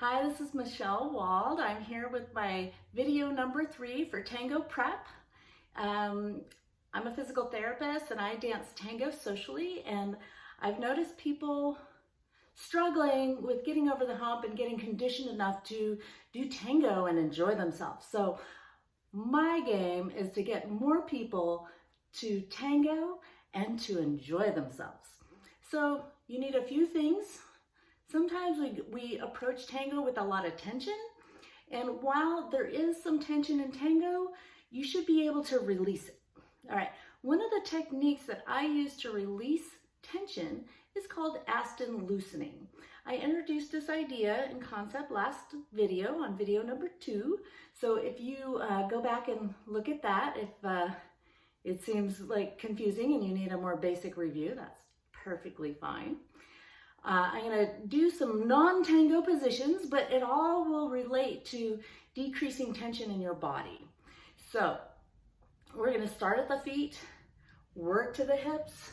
Hi, this is Michelle Wald. I'm here with my video number 3 for Tango Prep. I'm a physical therapist and I dance tango socially, and I've noticed people struggling with getting over the hump and getting conditioned enough to do tango and enjoy themselves. So my game is to get more people to tango and to enjoy themselves. So you need a few things. Sometimes we approach tango with a lot of tension, and while there is some tension in tango, you should be able to release it. All right, one of the techniques that I use to release tension is called Aston loosening. I introduced this idea and concept last video, on video number 2. So if you go back and look at that, if it seems like confusing and you need a more basic review, that's perfectly fine. I'm going to do some non-tango positions, but it all will relate to decreasing tension in your body. So we're going to start at the feet, work to the hips,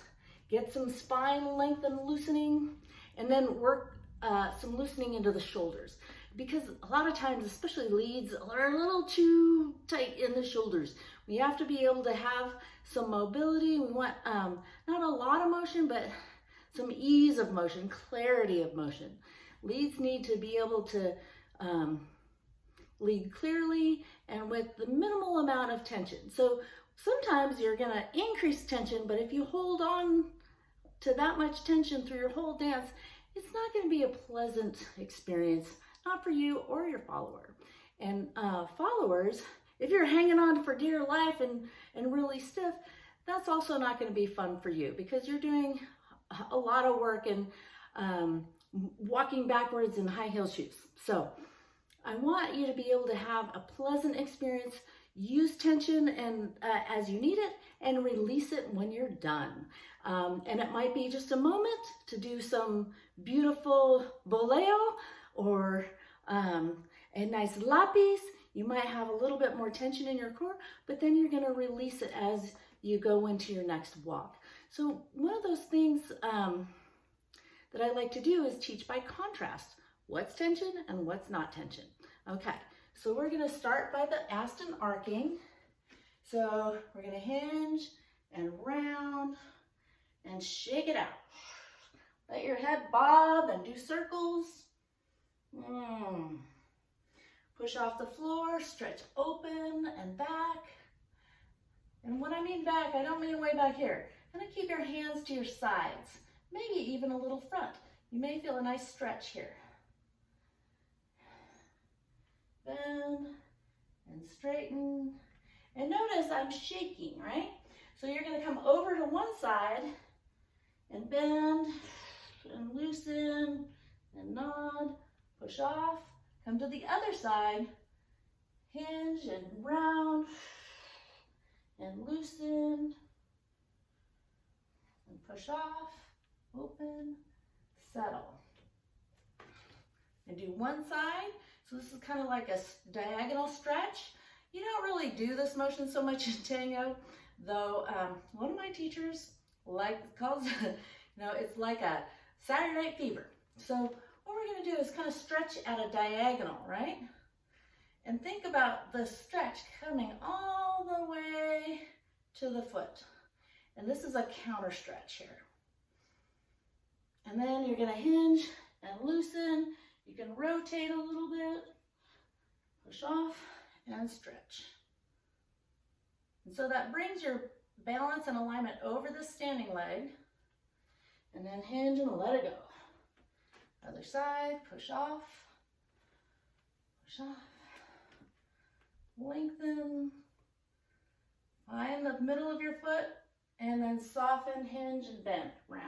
get some spine length and loosening, and then work some loosening into the shoulders. Because a lot of times, especially leads, are a little too tight in the shoulders. We have to be able to have some mobility. We want not a lot of motion, but some ease of motion, clarity of motion. Leads need to be able to lead clearly and with the minimal amount of tension. So sometimes you're going to increase tension, but if you hold on to that much tension through your whole dance, it's not going to be a pleasant experience, not for you or your follower. And followers, if you're hanging on for dear life and really stiff, that's also not going to be fun for you, because you're doing a lot of work and walking backwards in high heel shoes. So I want you to be able to have a pleasant experience, use tension and as you need it, and release it when you're done. And it might be just a moment to do some beautiful boleo or a nice lapis. You might have a little bit more tension in your core, but then you're going to release it as you go into your next walk. So one of those things that I like to do is teach by contrast. What's tension and what's not tension. Okay, so we're going to start by the Aston arcing. So we're going to hinge and round and shake it out. Let your head bob and do circles. Push off the floor, stretch open and back. And when I mean back, I don't mean way back here. And then keep your hands to your sides, maybe even a little front. You may feel a nice stretch here. Bend and straighten. And notice I'm shaking, right? So you're going to come over to one side and bend and loosen and nod, push off, come to the other side, hinge and round and loosen. And push off, open, settle. And do one side. So this is kind of like a diagonal stretch. You don't really do this motion so much in tango, though one of my teachers calls it's like a Saturday Night Fever. So what we're going to do is kind of stretch at a diagonal, right? And think about the stretch coming all the way to the foot. And this is a counter stretch here. And then you're going to hinge and loosen. You can rotate a little bit, push off and stretch. And so that brings your balance and alignment over the standing leg. And then hinge and let it go. Other side, push off, lengthen, find the middle of your foot, and then soften, hinge, and bend, round.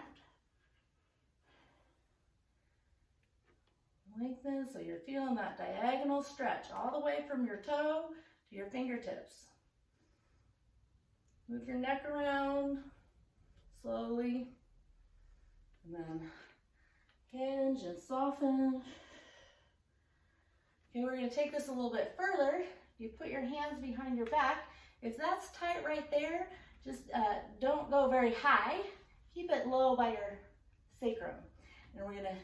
Lengthen so you're feeling that diagonal stretch all the way from your toe to your fingertips. Move your neck around slowly, and then hinge and soften. Okay, we're going to take this a little bit further. You put your hands behind your back. If that's tight right there, just don't go very high. Keep it low by your sacrum. And we're going to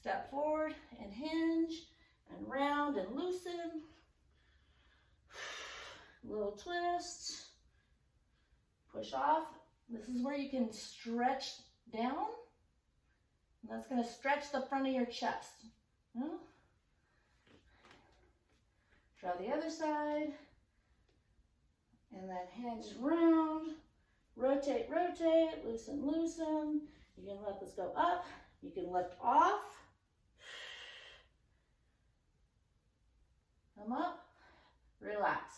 step forward and hinge and round and loosen. Little twist, push off. This is where you can stretch down. And that's going to stretch the front of your chest. Try the other side. And then hinge round. Rotate, rotate, loosen, loosen. You can let this go up. You can lift off. Come up. Relax.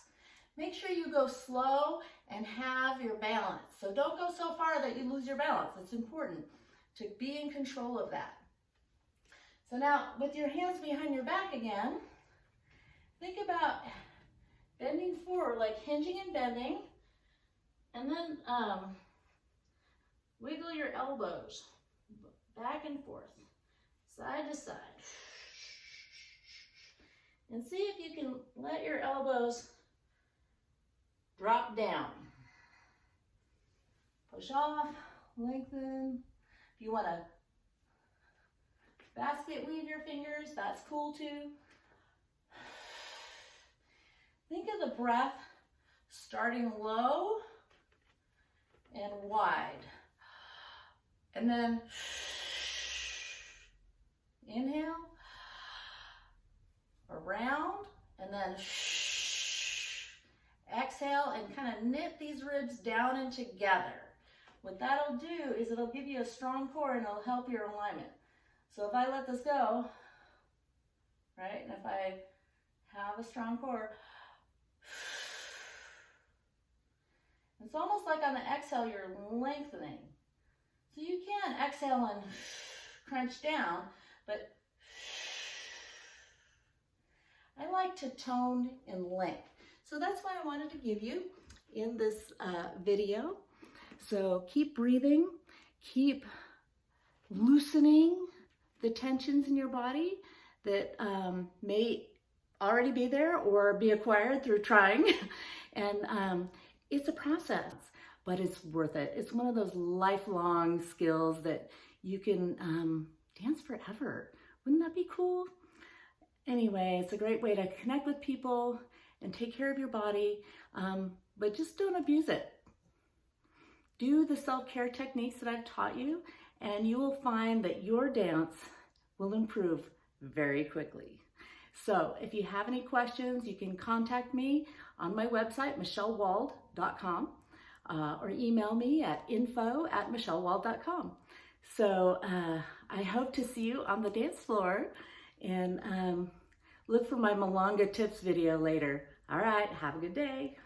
Make sure you go slow and have your balance. So don't go so far that you lose your balance. It's important to be in control of that. So now, with your hands behind your back again, think about bending forward, like hinging and bending, and then wiggle your elbows back and forth, side to side. And see if you can let your elbows drop down. Push off, lengthen. If you want to basket weave your fingers, that's cool too. Think of the breath starting low and wide. And then inhale, around, and then exhale and kind of knit these ribs down and together. What that'll do is it'll give you a strong core and it'll help your alignment. So if I let this go, right, and if I have a strong core, it's almost like on the exhale you're lengthening. So you can exhale and crunch down, but I like to tone and length. So that's why I wanted to give you in this video. So keep breathing, keep loosening the tensions in your body that may already be there or be acquired through trying. And it's a process, but it's worth it. It's one of those lifelong skills that you can dance forever. Wouldn't that be cool? Anyway, it's a great way to connect with people and take care of your body, but just don't abuse it. Do the self-care techniques that I've taught you, and you will find that your dance will improve very quickly. So if you have any questions, you can contact me on my website, michellewald.com, or email me at info@michellewald.com. So I hope to see you on the dance floor, and look for my Malanga tips video later. All right, have a good day.